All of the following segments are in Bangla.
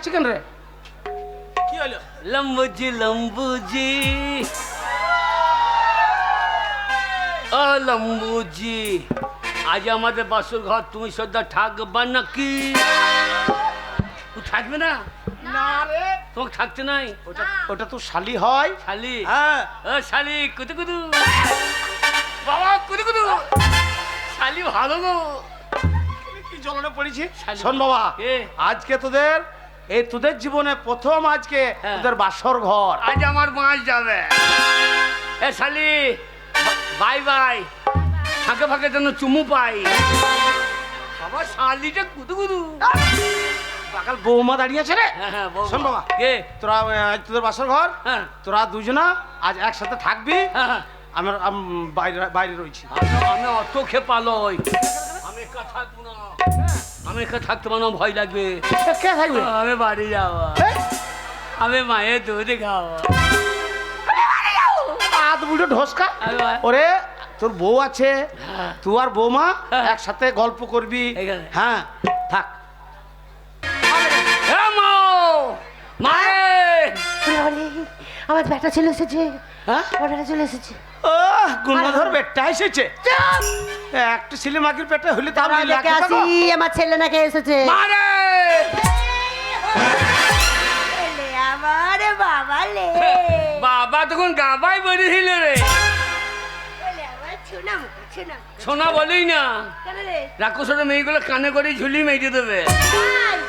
হাসছি কেন রে? কি হলো? লম্বুজি লম্বুজি ও লম্বুজি, আজ আমাদের বাসর ঘর তুমি সর্দার থাকবা নাকি? তুই থাকবে না? না রে, তোমাকে থাকতে নাই। ওটা তো শালি হয়। শালি? হ্যাঁ। ও শালি কুতু কুতু বাবা, কুতু কুতু শালি ভালো গো। কি জ্বলনে পড়েছি। শালি। শোন বাবা, এ। আজকে তোদের জীবনে প্রথম আজকে হ্যাঁ। তোদের বাসর ঘর। আজ আমার মাছ যাবে। এ শালি বাই বাই, ফাঁকে ফাঁকে যেন চুমু পাই। বাবা শালিটা কুতু কুতু। সকাল বৌমা দাঁড়িয়ে আছে রে। হ্যাঁ হ্যাঁ বৌমা। শোন বাবা, কে? তোরা আজ তোদের বাসর ঘর, হ্যাঁ তোরা দুজনা আজ একসাথে থাকবি। হ্যাঁ। আমি বাইরে রয়েছি। আমি অত খেপা লই, আমি একা থাকবো না। আমি একা থাকতে পারবো না, ভয় লাগবে। কে থাকবে? আমি বাড়ি যাবো, আমি মায়ের দুধ খাবো। আধ বুড়ো ঢোসকা। আমি ওরে তোর বউ আছে, হ্যাঁ। তুই আর বৌমা হ্যাঁ। একসাথে গল্প করবি। এখানে? হ্যাঁ থাক। এ মাও, মায়ে। আমার ব্যাটা চলে এসেছে। হ্যাঁ? আমার ব্যাটা চলে এসেছে। ও গুণধর বেটটা এসেছে। একটু ছেলে মাগির পেটে হলে তার দাঁড়াও, দেখে আসি আমার ছেলে নাকি এসেছে। মারে আমার বাবা লে বাবা তখন গাবাই বেরিয়েছিল রে। সোনা বলেই না, রাক্ষসের মেয়েগুলো কানে করে ঝুলি মেজে দেবে।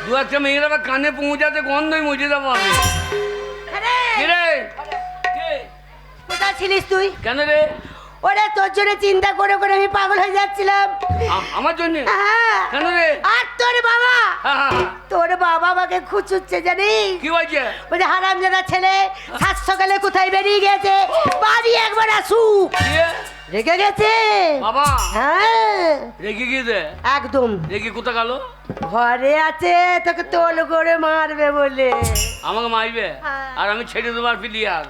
দু একটা মেয়ের আবার কানে পৌঁছাতে গন্ধই মুছে দেবো আমি। কি রে? কে? কোথায় ছিলিস তুই? কেন রে? ওরে তোর জন্য চিন্তা করে করে আমি পাগল হয়ে যাচ্ছিলাম। আমার জন্য? হ্যাঁ। কেন রে? আর তোর বাবা, হ্যাঁ, হ্যাঁ, হ্যাঁ। তোর বাবা আমাকে খুঁচুচ্ছে জানিস? কি বলছে? বলছে হারামজাদা ছেলে সাত সকালে কোথায় বেরিয়ে গেছে, বাড়ি একবার আসুক। দিয়ে? রেগে গেছে বাবা হ্যাঁ রেগে গিয়েছে? একদম। রেগে কোথা গেল? ঘরে আছে, তোকে তোল করে মারবে বলে। আমাকে মারবে? হ্যাঁ। আর আমি ছেড়ে দেবো আর প্লিয়ার?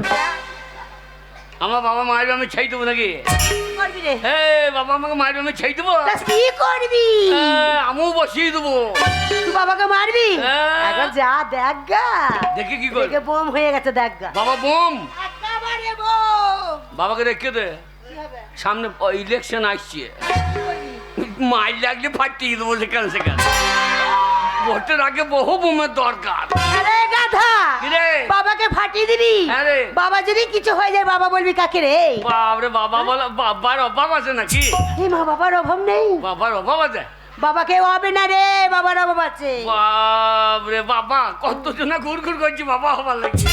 আমার বাবা মারবে, আমি ছেড়ে দেবো নাকি? কি করবি রে? হে বাবা আমাকে মারবে, আমি ছেড়ে দেবো? তা কি করবি? আমিও বসিয়ে দেবো। তুই বাবাকে মারবি? হ্যাঁ। একবার যা দেখ গা, দেখে কি করে? দেখে বোম হয়ে গেছে দেখ গা। বাবা বোম? একেবারে বোম। বাবাকে রেখে দে, কি হবে? সামনে ইলেকশন আসছে, মাইল লাগলে ফাটিয়ে দেবো সেখানে সেখানে। ভোটের আগে বহু বোমের দরকার। আরে গাধা, কি রে? বাবাকে ফাটিয়ে দিবি? হ্যাঁ রে। বাবা যদি কিছু হয়ে যায় বাবা বলবি কাকে রে? বাবরে বাবা বলো, বাবার অভাব আছে নাকি? এই মা বাবার অভাব নেই, বাবার অভাব আছে? বাবা কেউ হবে না রে, বাবার অভাব আছে। বাবরে বাবা, কত জনা ঘুর ঘুর করছি বাবা হবার লাগে।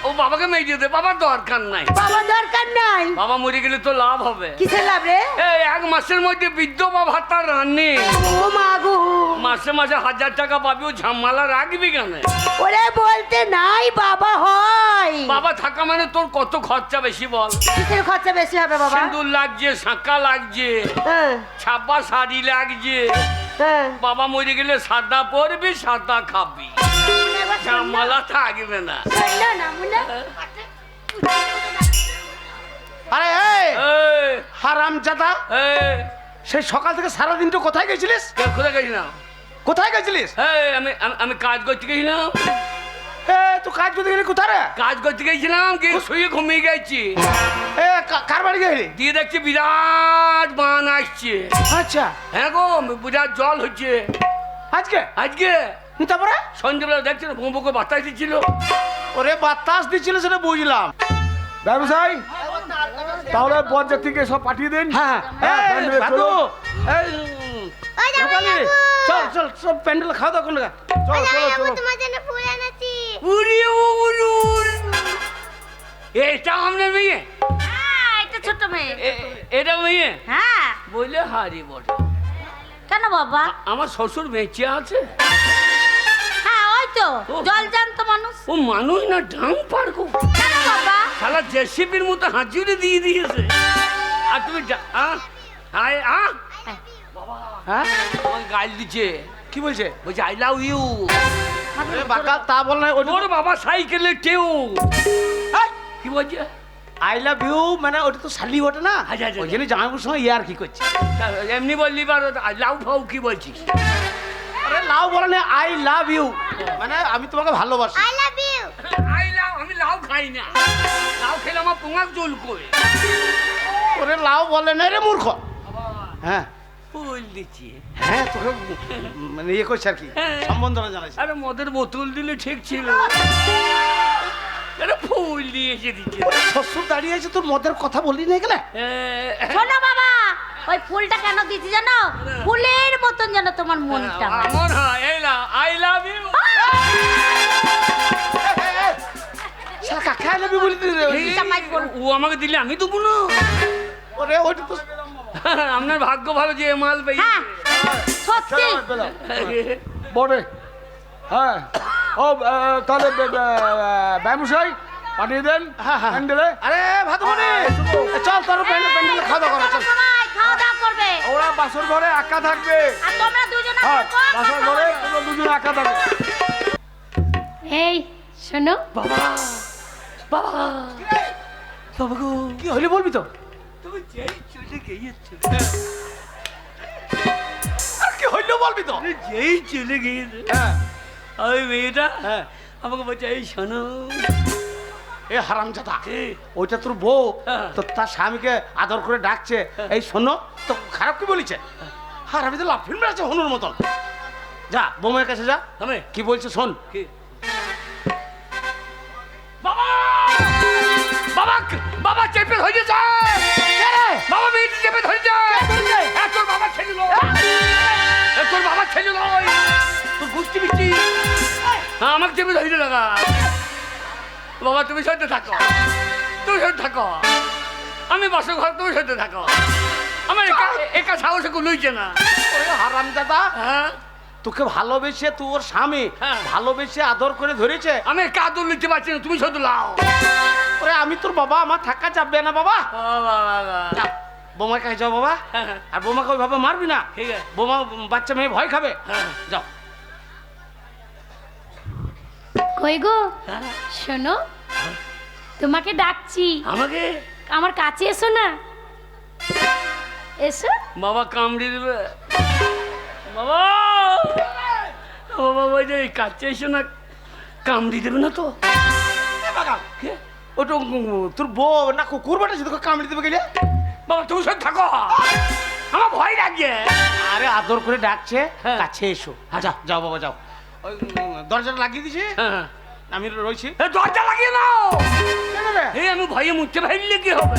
ও বাবাকে মেয়ে দে, বাবার দরকার নাই। বাবা দরকার নাই? বাবা মরে গেলে তো লাভ হবে। কিসের লাভ রে? এই এক মাসের মধ্যে বিধবা ভাতার রান্নি, ও মাগো, মাসে মাসে 1000 টাকা পাবি, ও ঝামেলা রাখবি কেন? ওরে বলতে নাই বাবা হয়। বাবা থাকা মানে তোর কত খরচা বেশি বল? কিসের খরচা বেশি হবে বাবা? সিঁদুর লাগছে, শাঁকা লাগছে, হ্যাঁ ছাপা শাড়ি লাগছে। হ্যাঁ। বাবা মরে গেলে সাদা পরবি, সাদা খাবি, ঝামেলা থাকবে না। শুনলো না মুন্না? আরে এই এই, হারামজাদা, এই, সেই সকাল থেকে সারাদিনটা কোথায় গেছিলিস? কোথায় গেছিলাম? কোথায় গেছিলিস? এই, আমি কাজ করতে গেছিলাম। এ তুই কাজ করতে গেলি কোথায় রে? কাজ করতে গেছিলাম, কি শুয়ে ঘুমিয়ে গেছি। এ কার বাড়ি গেলি? দিয়ে দেখছি বিরাট বান আসছে। আচ্ছা, হ্যাঁ গো, বিরাট জল হচ্ছে আজকে আজকে। তারপরে সন্ধ্যেবেলা দেখছি না ভোঁ ভোঁ করে বাতাস দিচ্ছিল। ওরে বাতাস দিচ্ছিল সেটা বুঝলাম। ব্যবসায়ী তাহলে বরযাত্রীকে সব পাঠিয়ে দিন। হ্যাঁ হ্যাঁ, এই, প্যান্ডেলে দাদু, চলো। এই, রূপালী, চল চল সব প্যান্ডেল খাওয়া দাওয়া করলে চলো চলো চলো। উড়ি উড়ুর। এটা আপনার মেয়ে? এটা ছোট মেয়ে। এটা মেয়ে? হ্যাঁ। বলে হারি বটে। কেন বাবা? আমার শ্বশুর বেঁচে আছে? হ্যাঁ ওই তো ও। জল জানতো মানুষ। ও মানুষ না ডাং পারবো। কেন বাবা? শালা জেসিপির মতো হাজিরে দিয়ে দিয়েছে। আর তুমি হ্যাঁ তোমাকে গাইল দিচ্ছে। কি বলছে? বলছে আই লাভ ইউ। আরে বাকা তা বল না, তোর বাবা সাইকেলে কেউ কি বলছে? আই লাভ ইউ মানে ওটা তো শালি ওঠে না, আচ্ছা, আচ্ছা, ওই জন্য জামাইবুর সঙ্গে ইয়ার কি করছে। এমনি বললি বা আই লাভ ফাউ কি বলছিস? আরে লাভ বলে না, আই লাভ ইউ, মানে আমি তোমাকে ভালোবাসি। I love you. আমি লাউ খাই না, লাউ খেলে আমার পোঙাক জল করে। ওরে লাভ বলে না রে মূর্খ। হ্যাঁ ফুল দিচ্ছি। হ্যাঁ, তোকে মানে ইয়ে করছে আর কি, সম্বন্ধনা জানাইছে। আরে মদের বোতল দিলে ঠিক ছিল, আরে ফুল দিয়েছে দিচ্ছে। ওরে শ্বশুর দাঁড়িয়ে আছে, তোর মদের কথা বললি না গেলে। শোনো বাবা, ওই ফুলটা কেন দিছি জানো? ফুলের মতন যেন তোমার মনটা। আমার হয় এই না, আই লাভ ইউ। শালা কাকে আই লাভ ইউ বলি দিলে? ও আমাকে দিলে আমি দেবো না। ওরে ওইটা তো আপনার ভাগ্য ভালো যে এ মাল পেয়েছে। হ্যাঁ সত্যি। বড়ে হ্যাঁ। ও তাহলে ব্যবসায়ী পাঠিয়ে দেন। হ্যাঁ, হ্যাঁ। প্যান্ডেলে। আরে ভাতমণি, চল তোর প্যান্ডেলে খাওয়া দাওয়া করা, চল। সবাই খাওয়া দাওয়া করবে ওরা বাসর ঘরে একা থাকবে। আর তোমরা দুজনে হ্যাঁ, থাকো, বাসর কথা ঘরে বলবে। তোমরা দুজন একা থাকবে। এই শোনো বাবা বাবা বাবা গো, কি হইলে বলবি তো? তুমি যেই চলে গিয়েছো, আর কি হইলে বলবি তো? তুমি যেই চলে গিয়েছো, হ্যাঁ ওই মেয়েটা হ্যাঁ। আমাকে বলছে এই শোনো। এ হারামজাদা, এ, ওইটা তোর বউ, হ্যাঁ। তো তার স্বামীকে আদর করে ডাকছে, এই শোনো তো, খারাপ কি বলেছে? আর আমি তো লাফিন বেড়াচ্ছে হনুর মতন। যা বৌমার কাছে যা, আমি কি বলছে শোন। কি বাবা বাবা বাবা চেপে ধরেছে, বাবা মেয়েটি চেপে ধরেছে। তোর বাবা ছেলে নয়, তোর বাবা ছেলে নয়, তোর গুষ্টি বিষ্টি আমাকে চেপে ধরে লাগা। বাবা তুমি সহ্য থাকো, তুমি সহ্য থাকো, আমি বাসো ঘর, তুমি সহ্য থাকো। আমার একা সাহসে কোনো লইছে না। ওরে হারামজাদা, হ্যাঁ তোকে ভালোবেসে তোর স্বামী হ্যাঁ। ভালোবেসে আদর করে ধরেছে। আমি কাদর লিখতে পারছি না, তুমি শুধু লাও। ওরে আমি তোর বাবা, আমার থাকা যাবে না বাবা। যা, বৌমার কাছে যাও বাবা। হ্যাঁ। আর বৌমাকে ওইভাবে মারবি না, ঠিক আছে। বৌমা বাচ্চা মেয়ে ভয় খাবে। হ্যাঁ। যাও। কই গো শোনো, তোমাকে ডাকছি, আমাকে আমার কাছে এসো না, এসো। বাবা কামড়ে দেবে। বাবা বাবা ওই যে কাছে এসো না, কামড়ে দেবে না তো? এ বাগাল, কে? ওটা তোর বউ না কুকুর বাটা, তোকে কামড়ে দেবে গেলে। বাবা তুমি সব থাকো, আমার ভয় লাগছে। আরে আদর করে ডাকছে, হ্যাঁ। কাছে এসো। যাও যাও বাবা যাও। ওই দরজাটা লাগিয়ে দিছি, হ্যাঁ আমি রয়েছি। দরজা লাগিয়ে নাও। কেন রে? এই আমি ভয়ে মুছতে ফেললে কি হবে?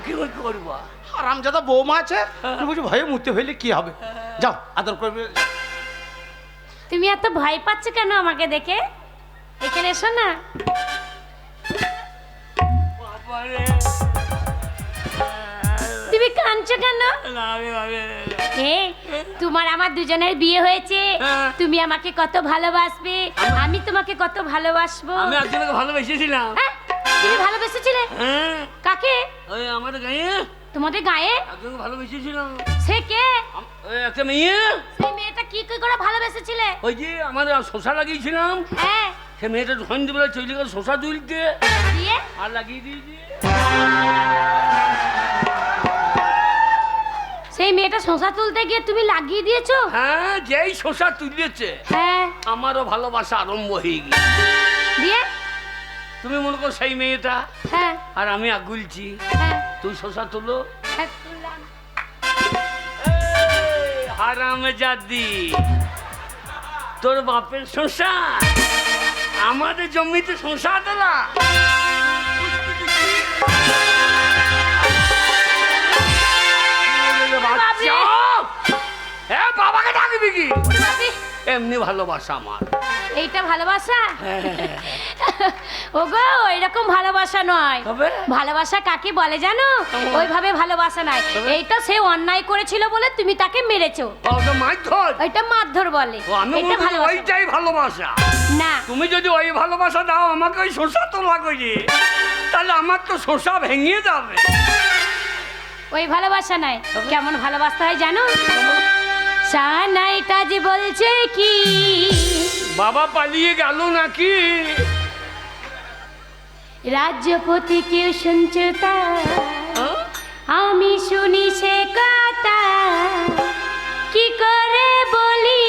কি করবো? হারামজাদা বৌমা আছে, তুমি বলছো ভয়ে মুতে ফেললে কি হবে? যাও আদর করবে। তুমি এত ভয় পাচ্ছ কেন আমাকে দেখে? এখানে এসো না। বাবারে। তুমি কাঁদছো কেন? না, আমি এ তোমার আমার দুজনের বিয়ে হয়েছে, হ্যাঁ। তুমি আমাকে কত ভালোবাসবে, আমি তোমাকে কত ভালোবাসবো। আমি একজনকে ভালোবেসেছিলাম। হ্যাঁ, তুমি ভালোবেসেছিলে? হ্যাঁ কাকে? ওই আমাদের গায়ে তোমাদের গায়ে? একজনকে ভালোবেসেছিলাম। সে কে? ওই একটা মেয়ে, সেই মেয়েটা কি করে ভালোবেসেছিলে? ওই যে আমার শশা লাগিয়েছিলাম, হ্যাঁ, সে মেয়েটা সন্ধ্যেবেলা চলে গেল শশা তুলতে, দিয়ে আর লাগিয়ে দিয়েছি। সেই মেয়েটা শশা তুলতে গিয়ে তুমি লাগিয়ে দিয়েছো? হ্যাঁ, যেই শশা তুলেছে হ্যাঁ, আমারও ভালোবাসা আরম্ভ হয়ে গিয়ে। দিয়ে তুমি মনে করো সেই মেয়েটা, হ্যাঁ আর আমি আগুলছি, হ্যাঁ তুই শশা তুলো। হ্যাঁ, তুললাম। হারাম জাদি, তোর বাপের শশা আমাদের জমিতে শশা তোলা। বাচ্চা, এ বাবাকে ডাকবি কি? বাপরে, এমনি ভালোবাসা আমার। এইটা ভালোবাসা? ওগো এরকম ভালোবাসা নয়। তবে? ভালোবাসা কাকে বলে জানো? ওইভাবে ভালোবাসা নয়। এইটা সে অন্যায় করেছিল বলে তুমি তাকে মেরেছো, ওটা মারধর। ওইটা মারধর বলে। ও, আমি এটা মনে করি ভালোবাসা ওইটাই ভালোবাসা। না। তুমি যদি ওই ভালোবাসা দাও আমাকে ওই শশা তোলা করে, তাহলে আমার তো শশা ভেঙে যাবে। ওই ভালোবাসা নয়। কেমন ভালোবাসতে হয় জানো? সানাইটা যে বলছে কি, বাবা পালিয়ে গেল নাকি? রাজ্যপতি কেউ শুনছে তা, হ্যাঁ? আমি শুনি সে কথা, কি করে বলি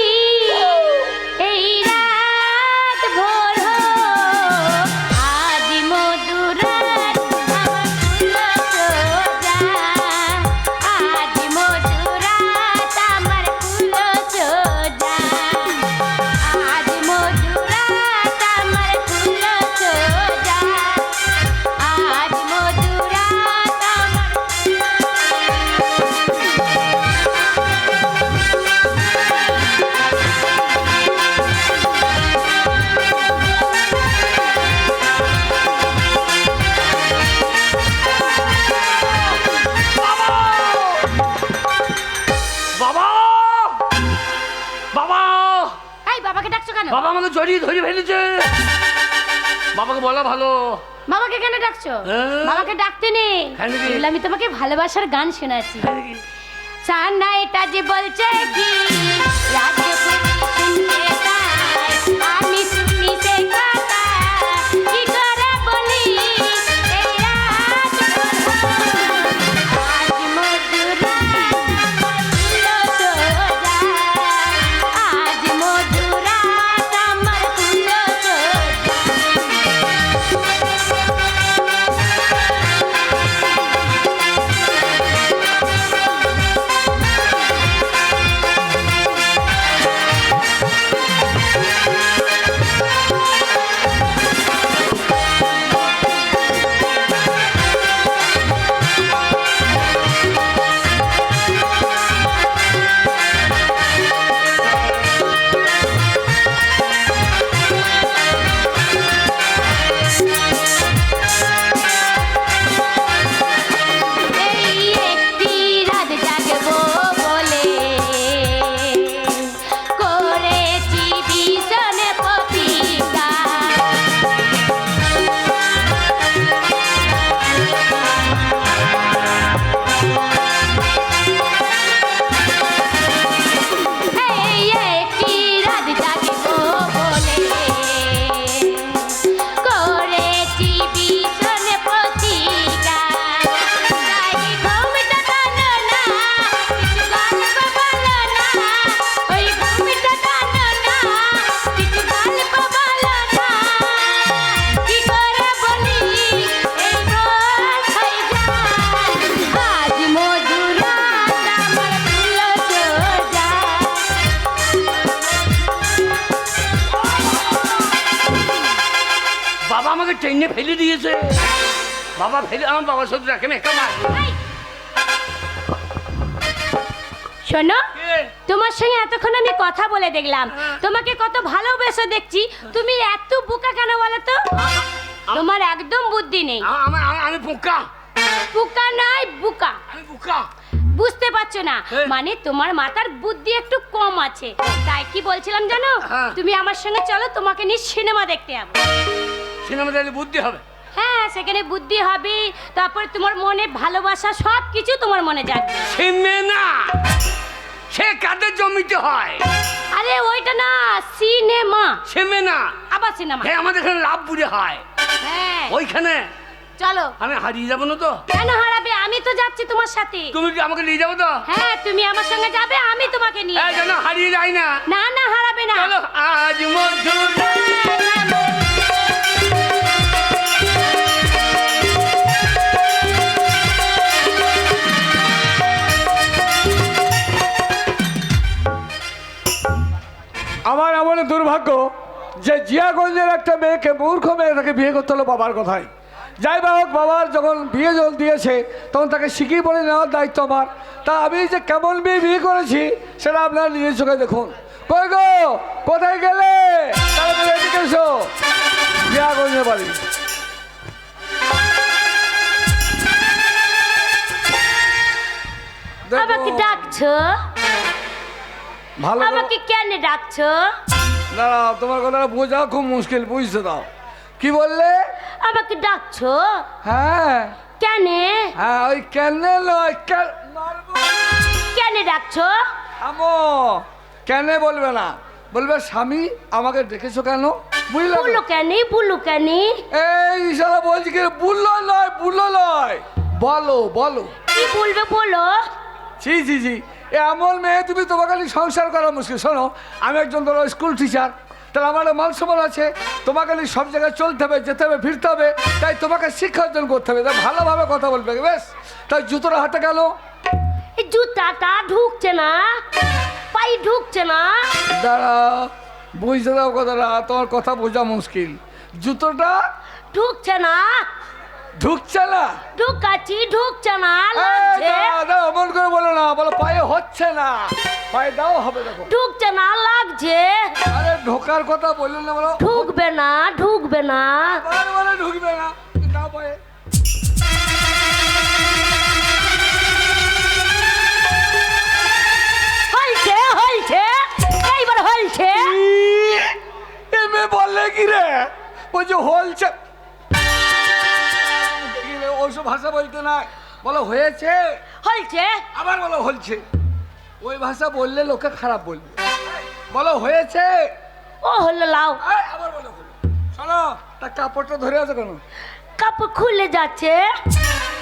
আমাকে জড়িয়ে ধরে ফেলেছে। বাবাকে বলা ভালো। বাবাকে কেন ডাকছো? হ্যাঁ। বাবাকে ডাকতে নেই, কেন কি? এগুলো আমি তোমাকে ভালোবাসার গান শোনাচ্ছি। সানা এটা যে বলছে কি রাজ্য শুনতে চাই, আমি শুনি সে কথা কি করে বলি এই রাত আজ মধুরা ফুলো সোজা, আজ মধুরা আমার ফুলো আমাকে ট্রেনে ফেলে দিয়েছে। বাবা ফেলে আমার বাবার সাথে রাখে না। শোনো, তোমার সঙ্গে এতক্ষণ আমি কথা বলে দেখলাম, তোমাকে কত ভালোবেসে দেখছি, তুমি এত বোকা কেন বলো তো? তোমার একদম বুদ্ধি নেই। আমি বোকা। বোকা নয়, বোকা। আমি বোকা। বুঝতে পারছো না, মানে তোমার মাথার বুদ্ধি একটু কম আছে। তাই কি বলছিলাম জানো, তুমি আমার সঙ্গে চলো, তোমাকে নিয়ে সিনেমা দেখতে যাবো। সিনেমা দেখলে বুদ্ধি হবে? হ্যাঁ, সেখানে বুদ্ধি হবে, তারপর তোমার মনে ভালোবাসা সব কিছু তোমার মনে জাগবে। সিনেমা সে কাদের জমিতে হয়? আরে ওইটা না, সিনেমা। সিনেমা আবার সিনেমা? হ্যাঁ, আমাদের এখানে লাভপুরে হয়। হ্যাঁ, ওইখানে চলো। আমি হারিয়ে যাবো না তো? কেন হারাবে, আমি তো যাচ্ছি তোমার সাথে। তুমি কি আমাকে নিয়ে যাবো তো? হ্যাঁ, তুমি আমার সঙ্গে যাবে, আমি তোমাকে নিয়ে এই যেন হারিয়ে যাই না। না না, হারাবে না। চলো আজ মধুরা। আমার এমন দুর্ভাগ্য যে জিয়াগঞ্জের একটা মেয়েকে, মূর্খ মেয়ে, তাকে বিয়ে করতে হলো বাবার কথায়। যাই বা হোক, বাবার যখন বিয়ে জল দিয়েছে তখন তাকে শিখিয়ে পড়ে নেওয়ার দায়িত্ব আমার। তা আমি যে কেমন মেয়ে বিয়ে করেছি সেটা আপনারা নিজের চোখে দেখুন। কই গো, কোথায় গেলে? তাড়াতাড়ি এদিকে এসো। জিয়াগঞ্জের বাড়ি। আমাকে ডাকছো? ভালো করে- আমাকে কেন ডাকছো? দাঁড়াও, তোমার কথাটা বোঝা খুব মুশকিল, বুঝতে দাও। কি বললে? আমাকে ডাকছো? হ্যাঁ কেন? হ্যাঁ, ওই কেন নয়, কেন ডাকছো? আমো কেন বলবে না, বলবে স্বামী আমাকে ডেকেছো কেন, বুঝলে? বলো কেন, বলো কেন? এই ইশারা বলছি কি, বুঝলো নয়, বুঝলো নয়, বলো বলো। কি বলবে বলো? জি জি জি, এমন মেয়ে তুমি, তোমাকে নিয়ে সংসার করা মুশকিল। শোনো, আমি একজন ধরো স্কুল টিচার, তাহলে আমার মান সম্মান আছে, তোমাকে নিয়ে সব জায়গায় চলতে হবে, যেতে হবে, ফিরতে হবে, তাই তোমাকে শিক্ষা অর্জন করতে হবে, তাই ভালোভাবে কথা বলবে। বেশ, তাই জুতোটা হাতে গেল। এই জুতাটা ঢুকছে না, পাই ঢুকছে না। দাঁড়া, বুঝতে দাও কথাটা, তোমার কথা বোঝা মুশকিল। জুতোটা ঢুকছে না। ঢুকছে না? ঢুকাচ্ছি, ঢুকছে না, লাগছে। দাও, অমন করে বলো না, বলো পায়ে হচ্ছে না, পায়ে দাও, হবে দেখো। ঢুকছে না, লাগছে। আরে ঢোকার কথা বললো না, বলো ঢুকবে না, ঢুকবে না। বলে ঢুকবে না, দাও পায়ে। হলছে, হলছে, এইবার হলছে। বলো হয়েছে, হলছে আবার বলো হলছে। ওই ভাষা বললে লোকে খারাপ বলবে। বলো হয়েছে, ও হলো লাউ। এই, আবার বলো হলো। শোনো, তা কাপড়টা ধরে আছো কেন? কাপড় খুলে যাচ্ছে।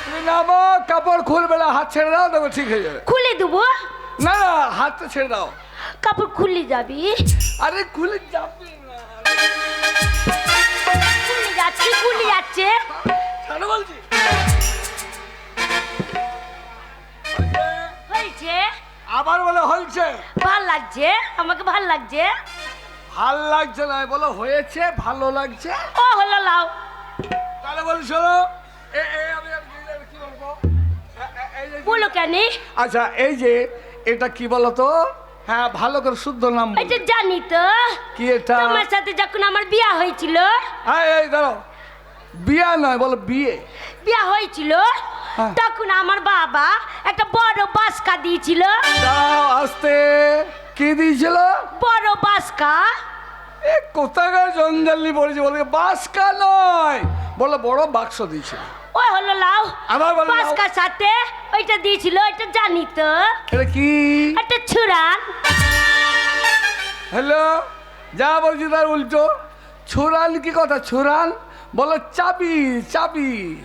তুমি নামো, কাপড় খুলবে না, হাত ছেড়ে দাও, তবে ঠিক হয়ে যাবে। খুলে দেবো? না না, হাতটা ছেড়ে দাও। কাপড় খুলে যাবি? আরে খুলে যাবে না, খুলে যাচ্ছে, খুলে যাচ্ছে। ছাড়ো বলছি। হয়েছে, আবার বলো হয়েছে। ভাল লাগছে, আমাকে ভাল লাগছে। ভাল লাগছে না, বলো হয়েছে, ভালো লাগছে। ও হলো লাউ। তাহলে বল শোনো, আমি কি বলবো? এই যে- বলো কেন? আচ্ছা, এই যে এটা কি বলতো? হ্যাঁ, ভালো করে শুদ্ধ নাম বলো। এটা জানি তো। কি এটা? তোমার সাথে যখন আমার বিয়া হয়েছিল, এই দাঁড়াও, বিয়া নয়, বলো বিয়ে। বিয়া হয়েছিল, হ্যাঁ। তখন আমার বাবা একটা বড় বাস্কা দিয়েছিল। দাঁড়াও, আস্তে। কি দিয়েছিল? বড় বাস্কা। এ কোথাকার জঞ্জালি পড়েছে, বলে বাস্কা নয়, বলো বড় বাক্স দিয়েছিল। ও হলো লাউ। আবার বলো লাউ। বাস্কার সাথে ওইটা দিয়েছিল, এটা জানি তো। এটা কি? একটা ছুরান। হ্যালো, যা বলছি তার উল্টো। ছুরান কি কথা? ছুরান বলো চাবি, চাবি।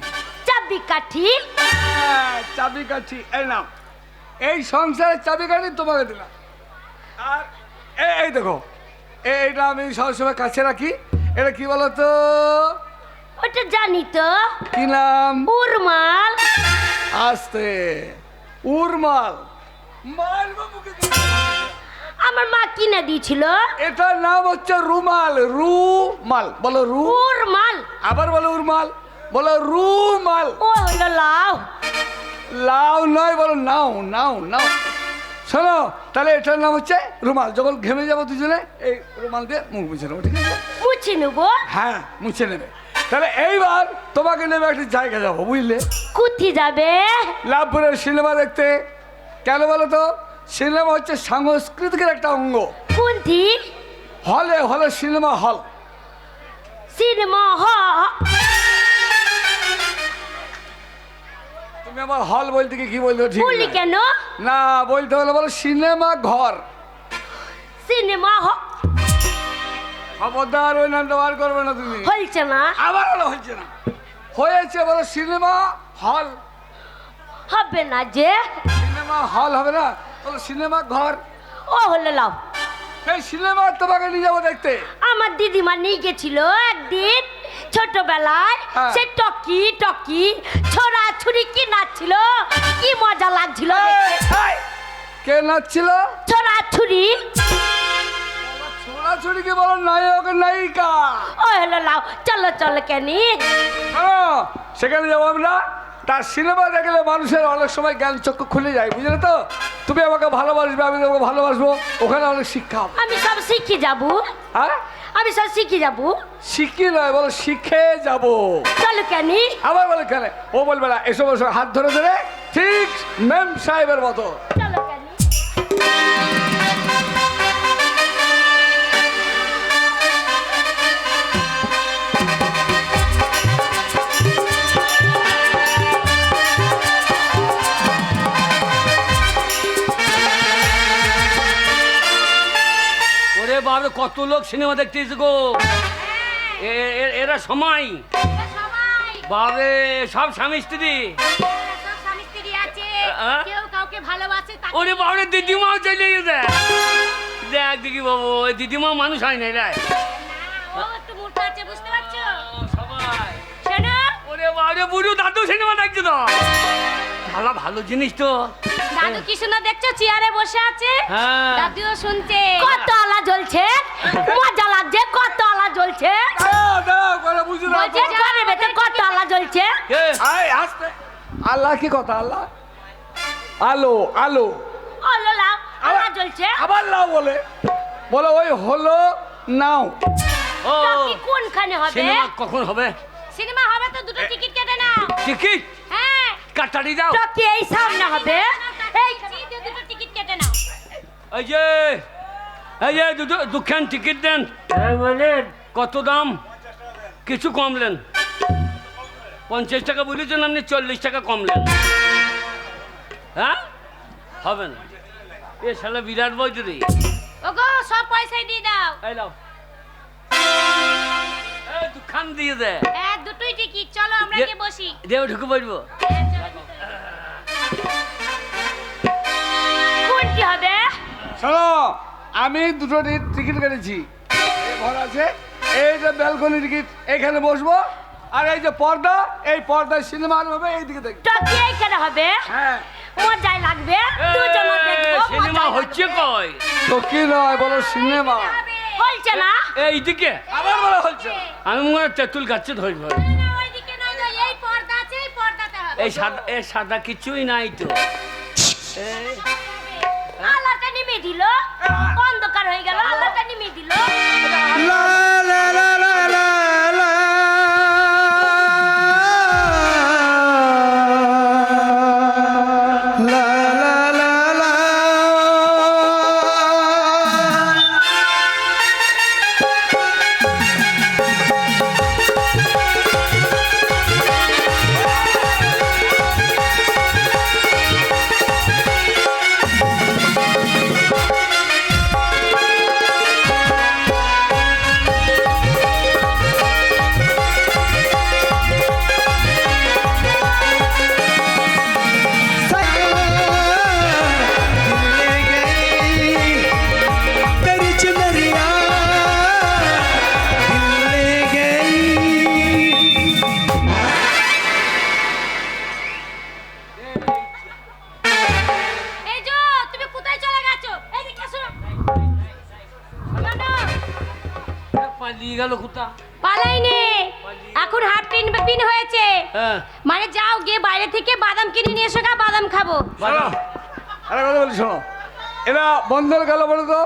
চাবি কাঠি। হ্যাঁ, চাবি কাঠি। এই নাও, এই সংসারের চাবি কাঠি তোমাকে দিলাম। আর এই দেখো, এইটা আমি সবসময় কাছে রাখি। এটা কি বলো তো? ওটা জানি তো। কি নাম? উরমাল। আস্তে। উরমাল। মাল বাবুকে দিলাম। আমার মা কিনে দিয়েছিল। এটার নাম হচ্ছে রুমাল। রুমাল, বলো রু। উরমাল। আবার বলো উরমাল, বলো রুমাল। ও হলো লাউ। লাউ নয়, বলো নাও, নাও, নাও। শোনো, তাহলে এটার নাম হচ্ছে রুমাল। যখন ঘেমে যাবো দুজনে, এই রুমাল দিয়ে মুখ মুছে নেবো, ঠিক আছে? মুছে নেবো। হ্যাঁ, মুছে নেবে। তাহলে এইবার তোমাকে নেবে একটা জায়গা যাবো, বুঝলে? কুথি যাবে? লাভপুরের সিনেমা দেখতে। কেন বলো তো? সিনেমা হচ্ছে সাংস্কৃতিকের একটা অঙ্গ। কোনটি? হলে, হলে সিনেমা হল। সিনেমা তুমি আমার হল বলতে কি বলতে ঠিক বলি না। কেন? না, বলতে হলে বলো সিনেমা ঘর। সিনেমা খবরদার ওই নামটা বার করবে না তুমি। হলছে না। আবার বলো হচ্ছে না। হয়েছে, বলো সিনেমা হল। হবে না যে। সিনেমা হল হবে না, বলো সিনেমা ঘর। ও হলো লাউ। সেই সিনেমা তোমাকে নিয়ে যাবো দেখতে। আমার দিদিমা নিয়ে গেছিল একদিন ছোটবেলায়। হ্যাঁ। সে টকি টকি ছোড়া ছুরি কি নাচছিল, কি মজা লাগছিল দেখতে। এই, কে নাচছিল? ছোড়া ছুরি। ছোড়াছুড়িকে বলো নায়ক নায়িকা। ও হলো লাউ। চলো চলো কেনি। সেখানে যাবো আমরা। তার সিনেমা দেখলে মানুষের অনেক সময় জ্ঞান চক্ষু খুলে যায়, বুঝলে তো? তুমি আমাকে ভালোবাসবে, আমি তোমাকে ভালোবাসবো, ওখানে অনেক শিক্ষা হবে। আমি সব শিখে যাবো। হ্যাঁ, আমি সব শিখে যাবো। শিখি নয়, বলো শিখে যাবো। চলো কেনি। আবার বলে কেন? ও বলবে না, এসব এসব হাত ধরে ধরে, ঠিক মেম সাহেবের মতো। চলো কেনি। ওরে বাবা, কত লোক সিনেমা দেখতে এসে গো। এরা সময় বাবে সব স্বামী স্ত্রী। ওরে বাবা, দিদিমাও চলে গেছে। দেখ দেখি বাবু, ওই দিদিমা মানুষ হয় না রে। সবাই ওরে বাবা, বুড়ো দাদু সিনেমা দেখছো তো? ভালো ভালো জিনিস তো। দাদু কি সুন্দর দেখছো, চেয়ারে বসে আছে। হ্যাঁ। দাদুও শুনছে। কত আলা জ্বলছে, মজা লাগছে। কত আলা জ্বলছে, বলছে ঘরে ভেতর কত আলা জ্বলছে। কে? আল্লাহ কি কথা? আল্লাহ আলো, আলো। হলো লাউ, আলা জ্বলছে। আবার লাও বলে, বলো ওই হলো নাও। ও, টকি কোনখানে হবে? সিনেমা কখন হবে? সিনেমা হবে তো দুটো টিকিট কেটে নাও। টিকিট হ্যাঁ, কাটারি দাও। টকি এই সামনে হবে। এই দুটো টিকিট কেটে নাও। এই যে দুখান টিকিট দেন। বলেন কত দাম? কিছু কমলেন। 50 টাকা বলেছেন আপনি, 40 টাকা কমলেন। হ্যাঁ হবে না, এ শালা বিরাট বইতে রে। ওগো সব পয়সাই দিয়ে দাও। এই লাও, এই তুই খান দিয়ে দে, হ্যাঁ দুটোই টিকিট, চলো আমরা গিয়ে বসি। দেও ঢুকে পড়বো। কোনটি হবে? শোনো, আমি দুটো টিকিট কেটেছি, এই ঘর আছে, এই যে ব্যালকনি টিকিট, এখানে বসবো, আর এই যে পর্দা, এই পর্দায় সিনেমা হবে, এইদিকে দেখি। টকি এইখানে হবে, হ্যাঁ, মজাই লাগবে, দুজন দেখবো। সিনেমা হচ্ছে কই? তো কি নয় বলো, সিনেমা হলছে না? এইদিকে আবার বলা হচ্ছে। আমি মনে হয় তেঁতুল গাছে ধরব। না, ওইদিকে নয় গো, এই পর্দা আছে, এই পর্দাতে হবে। এই সাদা, এ সাদা কিছুই নাই তো। এই, আলোটা নিমে দিল, অন্ধকার হয়ে গেল, আলোটা নিমে দিল। লা লা লা লা লা লা লা লা লা লা। तेरी चुनरिया दिल ले गई। এই যে তুমি কোথায় চলে গেছো? এইদিকে এসো। শোনো, পালিয়ে গেল কোথা? পালাইনি, এখন হাফ পিন হয়েছে। হ্যাঁ, মানে যাও গিয়ে বাইরে থেকে বাদাম কিনে নিয়ে এসো, গা বাদাম খাবো। শোনো, আরে কথা বলি, শোনো, এরা বন্ধ হয়ে গেল বলো তো,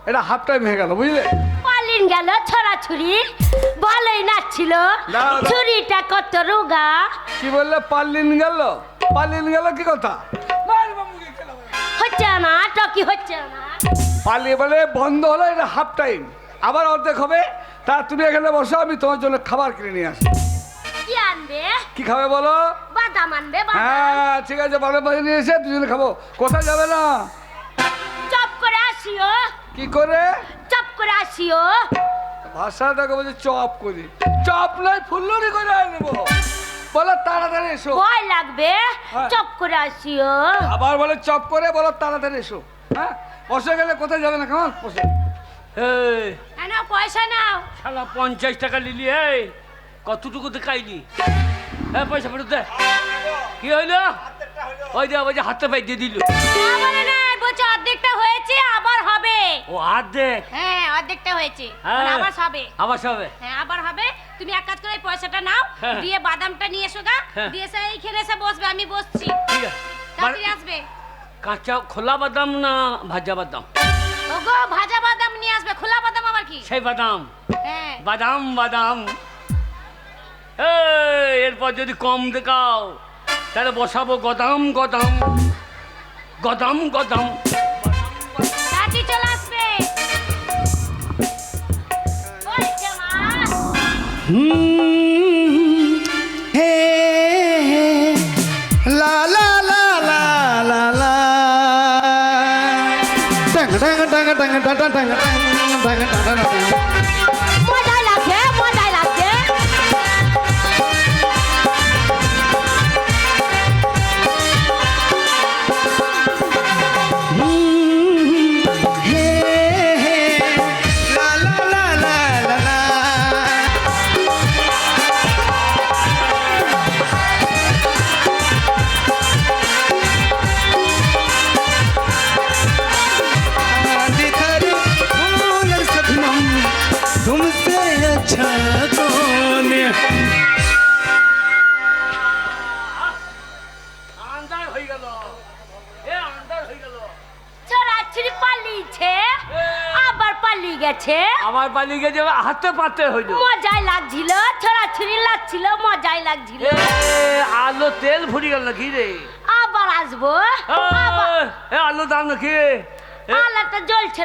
এটা হাফ টাইম হয়ে গেল, বুঝলে? পালিন গেল ছড়াছুরি, ভালোই নাচছিল, দাঁড়াও, দাঁড়াও। ছুরিটা কত রোগা। কি বললে? পাল্লিন গেল? পাল্লিন গেল কি কথা? হচ্ছে না, টকি হচ্ছে না। পালিয়ে বলে বন্ধ হলো, এটা হাফ টাইম, আবার অর্ধেক হবে। তা তুমি এখানে বসো, আমি তোমার জন্য খাবার কিনে নিয়ে আসি। কি আনবে? কি খাবে বলো? বাদাম আনবে, বাদাম। হ্যাঁ ঠিক আছে, ভালো বানিয়ে নিয়ে এসে দুজনে খাবো। কোথায় যাবে না? চপ করে আসিও, কি করে? চপ করে আসিও। ভাষাটাকে বলছে চপ করি, চপ নয় ফুল্লুরি করে নেবো। বলো তাড়াতাড়ি এসো। ভয় লাগবে, হ্যাঁ। চপ করে আসিও। আবার বলে চপ করে, বলো তাড়াতাড়ি এসো। হ্যাঁ, বসে গেলে কোথায় যাবে না, কেমন বসে? এই নাও পয়সা নাও। শালা 50 টাকা নিলি, এই কতটুকুতে খাইলি? হ্যাঁ, পয়সা ফেরত দে। কি হইলো? ওই যে হাতে পাই দিয়ে দিল। না বলে না, বলছে অর্ধেকটা হয়েছে, আবার হবে। ও হাত দেখ। হ্যাঁ অর্ধেকটা হয়েছে, হ্যাঁ, মানে আবার হবে। আবার সবে। হ্যাঁ আবার হবে। তুমি এক কাজ করে এই পয়সাটা নাও, হ্যাঁ। দিয়ে বাদামটা নিয়ে এসো গা, হ্যাঁ। দিয়ে এসে এইখানে এসে বসবে, আমি বসছি। ঠিক আছে। তাড়াতাড়ি আসবে। কাঁচা খোলা বাদাম না ভাজা বাদাম? ওগো ভাজা বাদাম নিয়ে আসবে, খোলা বাদাম আবার কি? সেই বাদাম, হ্যাঁ বাদাম বাদাম। এই, এরপর যদি কম দেখাও তাহলে বসাবো গদাম গদাম, গদাম গদাম। তাড়াতাড়ি চলে আসবে। বলছে মা। हे ला ला ला ला ला ला टंग टंग टंग टंग टंग टंग टंग टंग टंग टंग। মজাই লাগছে, মজাই লাগছে। हे ला ला ला ला ला ला। दिखर फूल सपनम तुमसे अच्छा कौन। আন্দার হয়ে গেল, এ আন্দার হয়ে গেল। ছড়াছড়ি পালিয়েছে, আবার পালিয়ে গেছে। আমার পালিয়ে গেছে, হাতে পাতে হইল। মজাই লাগছিল, ছড়াছড়ি লাগছিল, মজাই লাগছিল। এ আলো তেল ফুরি গেল নাকি রে? আবার আসবো, আবার। এ আলো দাম নাকি? আলাটা জ্বলছে।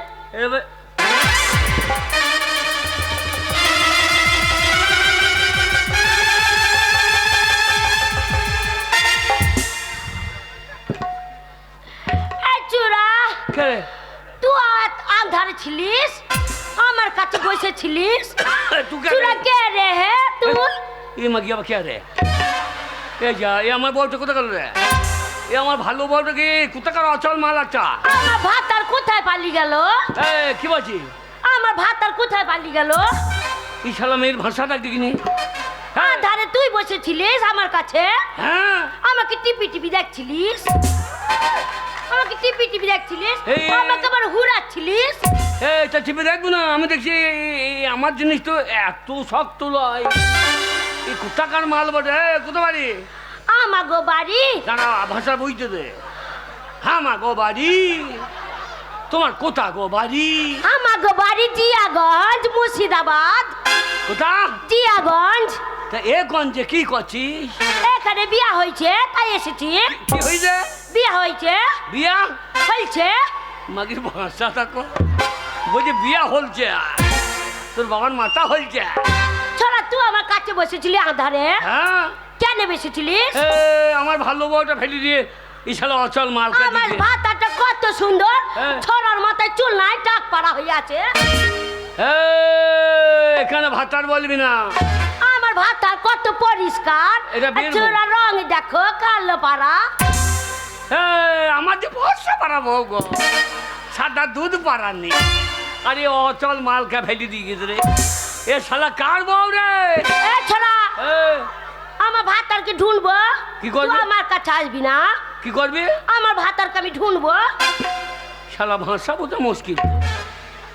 কে? তুই আধারে ছিলিস, আমার কাছে বসেছিলিস। तू क्या তোরা কে রে হে তুই? ये मगिया क्या रे ए जा ये আমার বউটা কোথা গেল রে এ আমার ভালো বউটা কি কোথাকার অচল মাল একটা আমার ভাত আর কোথায় পালি গেল? এ কি বলছি আমার ভাত আর কোথায় পালি গেল? এই শালা মেয়ের ভাষাটা দেখিনি হ্যাঁ আধারে তুই বসেছিলিস আমার কাছে, হ্যাঁ আমাকে টিপি টিপি দেখছিলিস, আমাকে টিপি টিপি দেখছিলিস, এই। আমাকে আবার হুড়াচ্ছিলিস। এই তা টিপে দেখবো না আমি দেখছি আমার জিনিস তো এত শক্ত লয় এই কোথাকার মাল বটে কোথা বাড়ি আমাগো বাড়ি জানা ভাষা বুঝতে দে হ্যাঁ মা গো বাড়ি তোমার কোথা গো বাড়ি আমাগো বাড়ি জিয়াগঞ্জ, মুর্শিদাবাদ। কোথা জিয়াগঞ্জ। তা এ গঞ্জে কি করছিস এখানে বিয়া হয়েছে তাই এসেছি। কি হয়েছে বিয়া হয়েছে, বিয়া হয়েছে। মাগির ভাষা থাকো বলছে বিয়া হলছে তোর বাবার মাথা হলছে ছোড়া তুই আমার কাছে বসেছিলি আধারে, হ্যাঁ কেন বসেছিলিস? এ, আমার ভালো বউটা ফেলে দিয়ে ইশালা অচল মাল খেয়ে আমার দিয়েছে। ভাতাটা কত সুন্দর, হ্যাঁ। ছোড়ার মাথায় চুল নাই, টাক পাড়া হয়ে আছে। এ, এখানে ভাতার বলবি না আমার ভাতা কত পরিষ্কার, এটা বীরভূম। ছোড়া রং দেখো কালো পাড়া। এ, আমার যে বর্ষা পারা বউ গো সাদা দুধ পাড়ার নেই আরে অচল মাল কে ফেলে দিয়ে গেছে রে এ শালা কার বউ রে এ ছোড়া, এ, আমার ভাতারকে ঢুনবো। কি করবি? তুই আমার কাছে আসবি না, কি করবি আমার ভাতারকে আমি ঢুনবো। শালা ভাষা বোঝা মুশকিল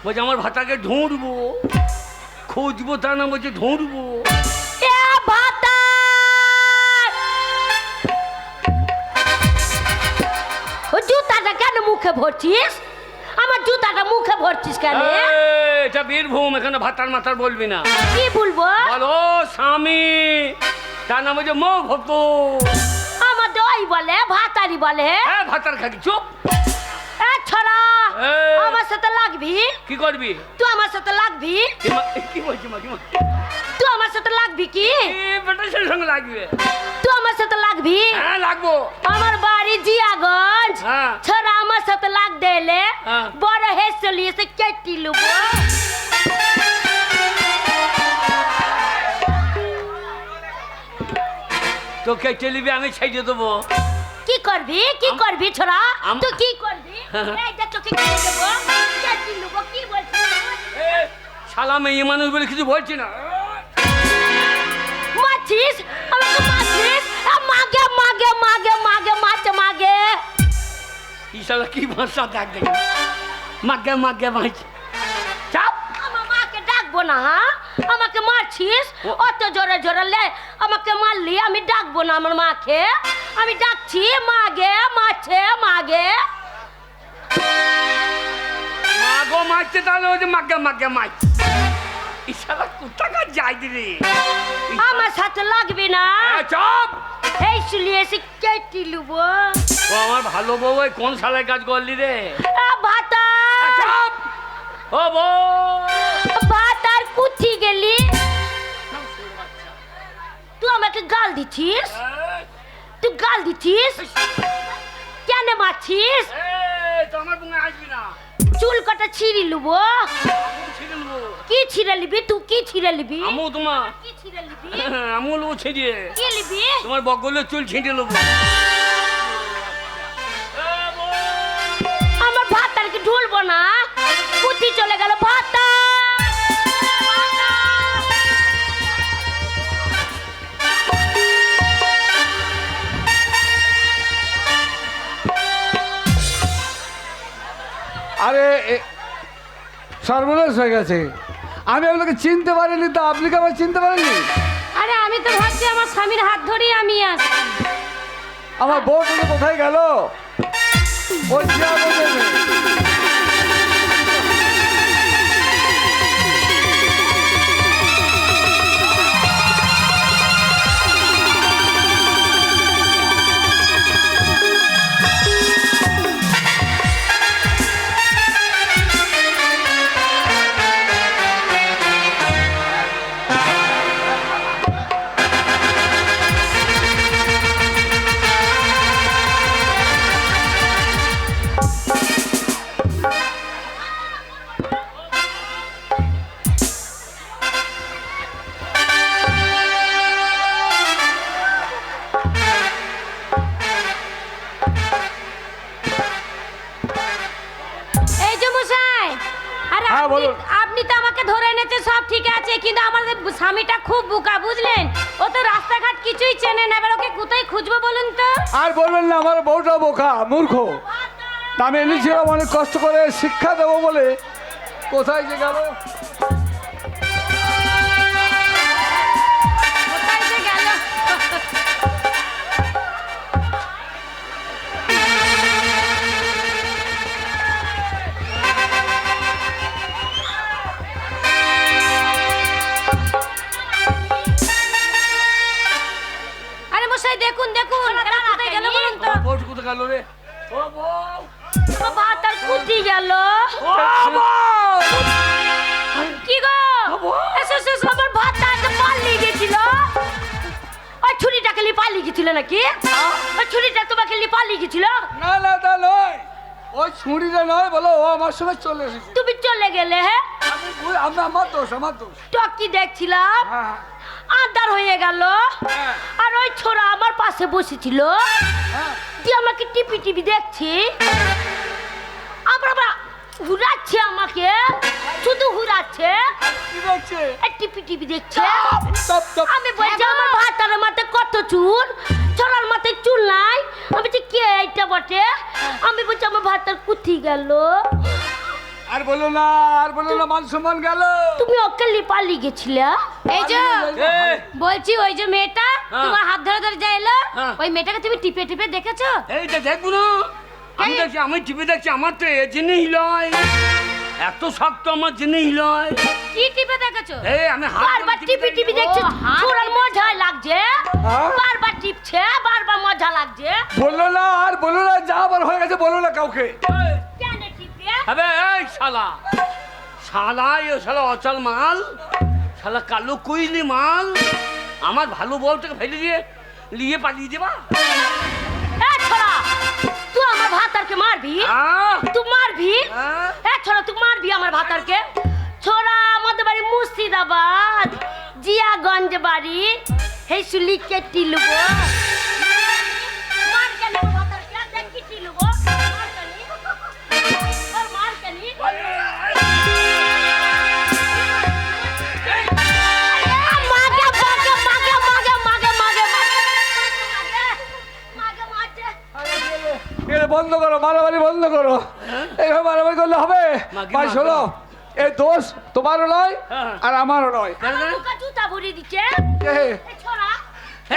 বলছে আমার ভাতাকে ঢুঁড়বো খুঁজবো তা না বলছে ঢুঁড়বো এ ভাতার, ও জুতাটা কেন মুখে ভরছিস? আমার জুতাটা মুখে ভরছিস কেন? এটা বীরভূম এখানে ভাতার মাথার বলবি না কি বলবো? বলো স্বামী তার নাম হচ্ছে মৌ ভক্ত আমার দই বলে, ভাতারি বলে। হ্যাঁ ভাতার খাকি চুপ এ ছড়া, এই। আমার সাথে লাগবি? কি করবি তুই আমার সাথে লাগবি? কি বলছি মা কি তুই আমার সাথে লাগবি কি? বেটার সঙ্গে লাগবে তুই আমার সাথে লাগবি? হ্যাঁ লাগবো আমার বাড়ি জিয়াগঞ্জ। হ্যাঁ। ছড়া আমার সাথে লাগতে এলে হ্যাঁ। বড় হেসলি এসে কেটে লুবো। তোকে চলিবি আমি ছেড়ে দেবো কি করবি, কি করবি ছড়া? আম- তুই কি করবি? হ্যাঁ। এই যে তোকে কেটে দেবো, কেটে লুবো। কি বলছিস? শালা মেয়ে মানুষ বলে কিছু বলছি না মাছিস আমাকে, মাছিস? মাগে মাগে মাগে মাগে মাছে মাগে। এই শালা কি ভাষা দেখ দেখ মাগে মাগে মাছ চাপ আমার মাকে ডাকবো না, হ্যাঁ? আমাকে মারছিস ও- অত জোরে জোরে লে, আমাকে মারলি, আমি ডাকবো না আমার মাকে। আমি ডাকছি মাগে মাছে মাগে। মাগো মারছে তাহলে ওই যে মাগে মাগে মাছ এই শালা কোথাকার যাই দিলি আমার সাথে লাগবি না, চপ এই শুলিয়ে এসে কেটে লুবো। ও আমার ভালো বউ ওই কোন শালায় কাজ করলি রে ভাতা চপ ও বউ ভাতার কুথি গেলি? তুই আমাকে গাল দিছিস, তুই গাল দিছিস, কেন মারছিস? তো আমার বুঙে আসবি না চুল কাটা ছিঁড়ি লুবো। ছিঁড়ে নেবো কি ছিঁড়ে লিবি? তুই কি ছিঁড়ে লিবি? আমু তোমার কি ছিঁড়ে লিবি? আমু লোক ছিঁড়িয়ে কি লিবি? তোমার বগলের চুল ছিঁড়ে নেবো আমার ভাতারকে ঢুলবো না, কুথি চলে গেল ভাতা। আরে সর্বনাশ হয়ে গেছে, আমি আপনাকে চিনতে পারিনি, তো আপনি কি আমার চিনতে পারেননি? আরে আমি তো ভাবছি আমার স্বামীর হাত ধরেই আমি আসছি। আমার বউটা কোথায় গেল? ওই জিয়াগঞ্জের মেয়ে। হ্যাঁ, বলুন। আপনি তো আমাকে ধরে এনেছে সব ঠিক আছে, কিন্তু আমার স্বামীটা খুব বোকা বুঝলেন, ও তো রাস্তাঘাট কিছুই চেনে না, এবার ওকে কোথায় খুঁজবো বলুন তো? আর বলবেন না আমার বউটা বোকা মূর্খ। তা আমি এনেছিলাম অনেক কষ্ট করে শিক্ষা দেবো বলে, কোথায় যে গেল। কোথায় যে গেল? আরে মশাই দেখুন দেখুন, এরা কোথায় গেল বলুন তো? বউ কোথায় গেল রে? ও বউ! ও ভাত আর কুটি গেল। ও বউ! কি গো? এসো এসো এসো, আমার ভাত আনতে পালিয়ে গেছিল। ওই ছুরিটাকে নিয়ে পালিয়ে গেছিল নাকি? ওই ছুরিটা তোমাকে নিয়ে পালিয়ে গেছিল? না না তা নয়, ওই ছুরিটা নয়, বলো ও আমার সঙ্গে চলে এসেছে। তুমি চলে গেলে হ্যাঁ? আমার দোষ, আমার দোষ। টকি দেখছিলাম, হ্যাঁ আন্ধার হয়ে গেল, হ্যাঁ আর ওই ছোড়া আমার পাশে বসেছিল, হ্যাঁ। দিয়ে আমাকে টিপি টিপি দেখছি, আবার ঘুরাচ্ছে আমাকে, শুধু ঘুরাচ্ছে, কি দেখছে? আর টিপি টিপি দেখছে। Chop chop. আমি বলছি আমার ভাতার মাথায় কত চুল, ছোড়ার মাথায় চুল নাই। আমি বলছি কে এইটা বটে? আমি বলছি আমার ভাতার কুথি গেল। আর বলো না, আর বলো না, মান সম্মান গেল। তুমি ওকে নিয়ে পালিয়ে গেছিলে? এই যে এই! বলছি ওই যে মেয়েটা হ্যাঁ। তোমার হাত ধরে ধরে যা এলো, হ্যাঁ। ওই মেয়েটাকে তুমি টিপে টিপে দেখেছো? এইটা দেখবো না, আমি দেখছি, আমি টিভি দেখছি, আমার তো এ জিনিস লয়, এত শক্ত আমার জিনিস লয়। কি টিপে দেখেছো? এই আমি হাত বারবার ধরে টিপি টিপি দেখছো, ছোড়ার মজা লাগছে, হ্যাঁ? বারবার টিপছে, বারবার মজা লাগছে। বললো না, আর বলো না, যা আবার হয়ে গেছে বলো না কাউকে। এই! কেন টিপে? আবে এই শালা, শালা এ শালা অচল মাল, শালা কালো কুইলি মাল, আমার ভালো বউটাকে ফেলে দিয়ে নিয়ে পালিয়ে যাবা? এ ছোড়া, তুই আমার ভাতারকে মারবি? আহ! তুই মারবি? আহ! এ ছোড়া তুই মারবি আমার ভাতারকে? ছোড়া আমাদের বাড়ি মুর্শিদাবাদ, জিয়াগঞ্জ বাড়ি, এই শুলি কেটি লুবো। মার কেন আমার ভাতারকে? দেখ কেটি লুবো। মার কেন? ওর মার কেন? মাগে মাগে মাগে মাগে মাগে মাগে মাগে মাগে। এটা বন্ধ করো, মারামারি বন্ধ করো। এইভাবে মারামারি করলে হবে? মাগি ভাই মারবে। শোনো, এই দোষ তোমারও নয় হ্যাঁ। আর আমারও নয়। কেন জানো? মুখে জুতা ভরে দিচ্ছে। এ, এই ছোড়া,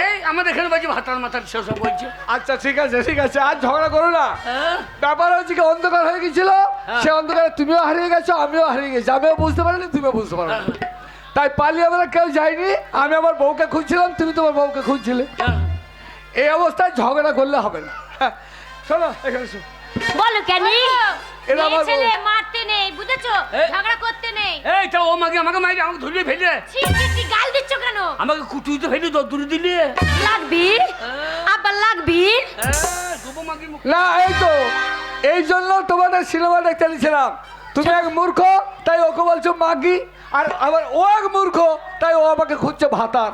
এই আমাদের এখানে বাজি ভাতার মাথার সেসব বলছে। আচ্ছা ঠিক আছে ঠিক আছে, আর ঝগড়া করো না। হ্যাঁ? ব্যাপার হচ্ছে কি, অন্ধকার হয়ে গেছিল, হ্যাঁ। সে অন্ধকারে তুমিও হারিয়ে গেছো, আমিও হারিয়ে গেছি, আমিও বুঝতে পারিনি, তুমিও বুঝতে পারো তাই পালিয়ে আমরা কেউ যাইনি। আমি আমার বউকে খুঁজছিলাম, তুমি তোমার বউকে খুঁজছিলে। হ্যাঁ। এই অবস্থায় ঝগড়া করলে হবে না। হ্যাঁ, শোনো এখানে শোনো। বলো কেন? এটা আমার বউ। ছেলে মারতে নেই, বুঝেছো? এই। ঝগড়া করতে নেই। এই তো ও মাগে আমাকে মাইরে আমাকে ধরিয়ে ফেলে, ছি ছি ছি, গাল দিচ্ছ কেন? আমাকে কুটুইতে ফেলে দূরে দিলে। লাগবি, আবার লাগবি। দুবো মাগি মুখ। না এই তো, এই জন্য তোমাদের সিনেমা দেখতে নিয়েছিলাম। তুমি এক মূর্খ তাই ওকে বলছো মাগি, আর আবার ও এক মূর্খ তাই ও আমাকে খুঁজছে ভাতার।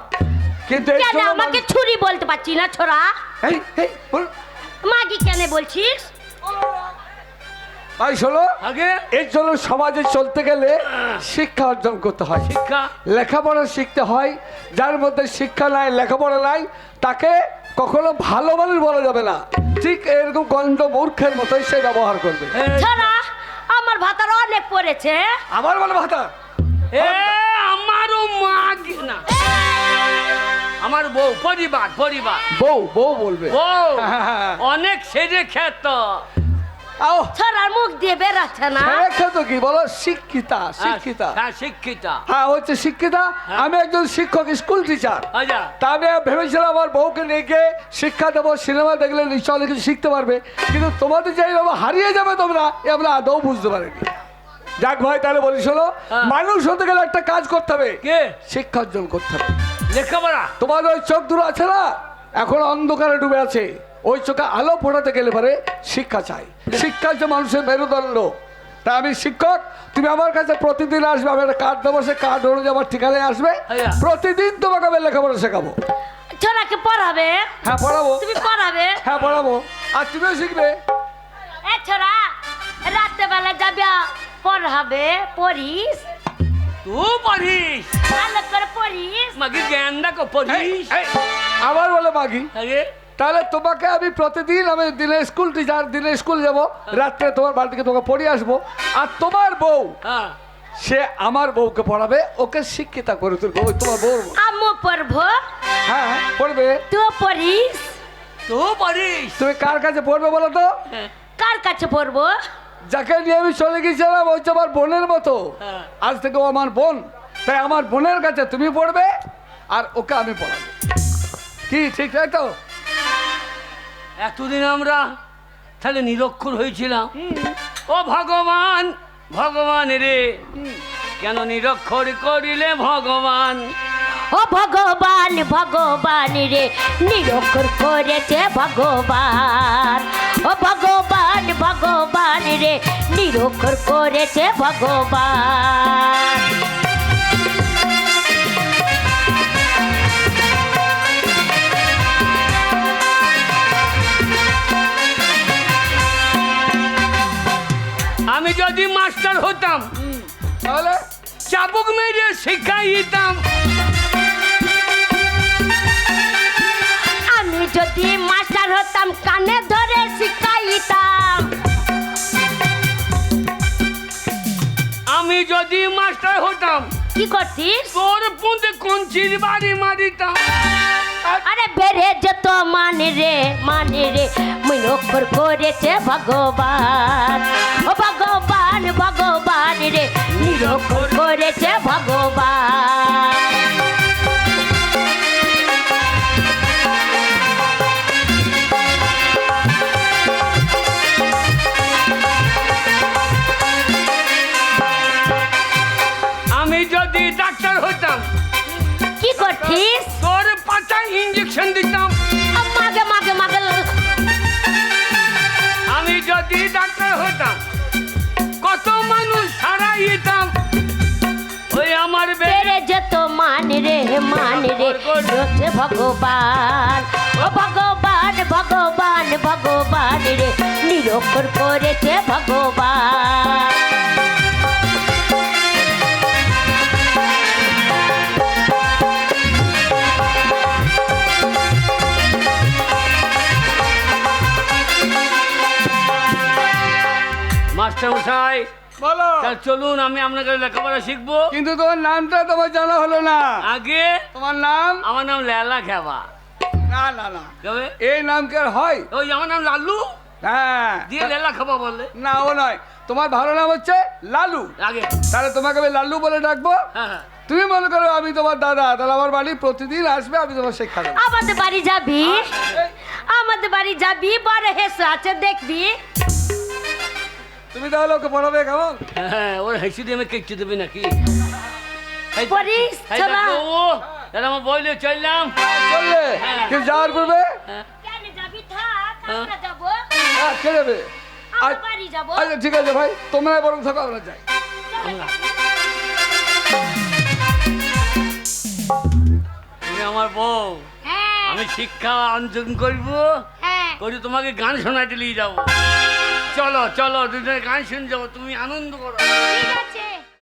কিন্তু এই কেন জন্য আমাকে ছুরি বলতে পারছি না ছোড়া? এই এই বল মাগি কেন বলছিস? ভাই শোনো, আগে এর জন্য সমাজে চলতে গেলে শিক্ষা অর্জন করতে হয়, শিক্ষা। লেখাপড়া শিখতে হয়। যার মধ্যে শিক্ষা নাই, লেখাপড়া নাই, তাকে কখনো ভালো মানুষ বলা যাবে না। ঠিক এরকম গন্ধ মূর্খের মতোই সে ব্যবহার করবে। এই, ছোড়া, আমার ভাতার অনেক পড়েছে। আমার বলে ভাতা, এ আমারও মাগি না, আমার বউ, পরিবার পরিবার বউ বউ বলবে। বউ হ্যাঁ। অনেক সেজে খেত। আও ছোড়ার মুখ দিয়ে বেরাচ্ছে না। ছেড়ে তো কি বলো, শিক্ষিতা শিক্ষিতা। হ্যাঁ শিক্ষিতা। হ্যাঁ হচ্ছে শিক্ষিতা। আমি একজন শিক্ষক, স্কুল টিচার। আচ্ছা তা আমি ভেবেছিলাম আমার বউকে নিয়ে গিয়ে শিক্ষা দেবো, সিনেমা দেখলে নিশ্চয় অনেক কিছু শিখতে পারবে। কিন্তু তোমাদের যে এইভাবে হারিয়ে যাবে তোমরা, এ আমরা আদৌ বুঝতে পারিনি। যাক ভাই, তাহলে বলি শোনো, হ্যাঁ। মানুষ হতে গেলে একটা কাজ করতে হবে, কে? শিক্ষা অর্জন করতে হবে। লেখাপড়া। তোমার ওই চোখ দুটো আছে না, এখন অন্ধকারে ডুবে আছে, ওই চোখে আলো ফোটাতে গেলে পারে শিক্ষা চাই। শিক্ষা হচ্ছে মানুষের মেরুদণ্ড। তা আমি শিক্ষক, তুমি আমার কাছে প্রতিদিন আসবে, আমি একটা কার্ড দেবো, সে কার্ড অনুযায়ী আমার ঠিকানায় আসবে। হ্যাঁ। প্রতিদিন তোমাকে আমি লেখাপড়া শেখাবো। ছোড়াকে পড়াবে? হ্যাঁ পড়াবো, তুমি পড়াবে? হ্যাঁ পড়াবো, আর তুমিও শিখবে। এ ছোড়া, রাত্রে বেলা যাবি পড়াবে পড়িস তুই পড়িস ভালো করে পড়িস মাকে জ্ঞান দেখো এই, পড়িস এই, আবার বলে মাগি আগে তাহলে তোমাকে আমি প্রতিদিন আমি দিনে স্কুল টিচার দিনে স্কুল যাব রাত্রে তোমার বাড়ি থেকে তোমাকে পড়িয়ে আসবো আর তোমার বউ হ্যাঁ সে আমার বউকে পড়াবে ওকে শিক্ষিতা করে তুলবে ওই তোমার বউ আম্মু পড়বো হ্যাঁ পড়বে তুই পড়িস তুই পড়িস তুমি কার কাছে পড়বে বলো তো হ্যাঁ, কার কাছে পড়বো যাকে নিয়ে আমি চলে গেছিলাম ওই তো আমার বোনের মতো হ্যাঁ। আজ থেকে ও আমার বোন তাই আমার বোনের কাছে তুমি পড়বে আর ওকে আমি পড়াবো কি ঠিক তাই তো এতদিন আমরা তাহলে নিরক্ষর হয়েছিলাম ও ভগবান ভগবান রে কেন নিরক্ষর করিলে ভগবান ও ভগবান ভগবান রে নিরক্ষর করেছে ভগবান ও ভগবান ভগবান রে নিরক্ষর করেছে ভগবান আমি যদি মাস্টার হতাম তাহলে চাবুক মেরে শিখাই দিতাম আমি যদি মাস্টার হতাম কানে ধরে শিখাইতাম আমি যদি মাস্টার হতাম কি করছিস তোর পুঁতে কঞ্চির বাড়ি মারিতাম আরে বেড়ে যেত মানে রে নিরক্ষর করেছে ভগবান ও ভগবান ভগবান রে নিরক্ষর করেছে ভগবান আমি যদি ডাক্তার হতাম কি করছিস তোর পাচায় ইঞ্জেকশন দিতাম মাগে মাগে মাগে আমি যদি ডাক্তার হতাম কত মানুষ সারাইতাম ওই আমার বেড়ে যেত মানে রে হচ্ছে ভগবান ও ভগবান ভগবান ভগবান রে নিরক্ষর করেছে ভগবান মাস্টার মশাই বলো তাহলে চলুন আমি আপনার কাছে লেখাপড়া শিখবো কিন্তু তোমার নামটা তোমার জানা হলো না আগে তোমার নাম আমার নাম লেলা খেবা না না না কবে এই নাম কি আর হয় ওই আমার নাম লালু হ্যাঁ দিয়ে লেলা খাবা বললে না ও নয় তোমার ভালো নাম হচ্ছে লালু আগে তাহলে তোমাকে আমি লালু বলে ডাকবো হ্যাঁ হ্যাঁ তুমি মনে করো আমি তোমার দাদা তাহলে আমার বাড়ি প্রতিদিন আসবে আমি তোমার শিক্ষা দেবো আমাদের বাড়ি যাবি আমাদের বাড়ি যাবি বড় হেসে আছে দেখবি তুমি তাহলে ওকে পড়াবে কেমন হ্যাঁ ওর হেসে দিয়ে আমি কেটে দেবে নাকি এই তো- পড়িস, এই তো চলা। ও, তাহলে আমার বইলে চললাম চললে হ্যাঁ। কেউ যাওয়ার করবে হ্যাঁ কেন যাবি থাক আমরা যাবো হ্যাঁ কে যাবে আমরা বাড়ি যাবো আচ্ছা ঠিক আছে ভাই তোমরা বরং থাকো আমরা যাই তুমি আমার বউ হ্যাঁ আমি শিক্ষা অঞ্চন করবো হ্যাঁ করে তোমাকে গান শোনাতে নিয়ে যাবো চলো চলো দুজনে গান শুনে যাবো তুমি আনন্দ করো ঠিক আছে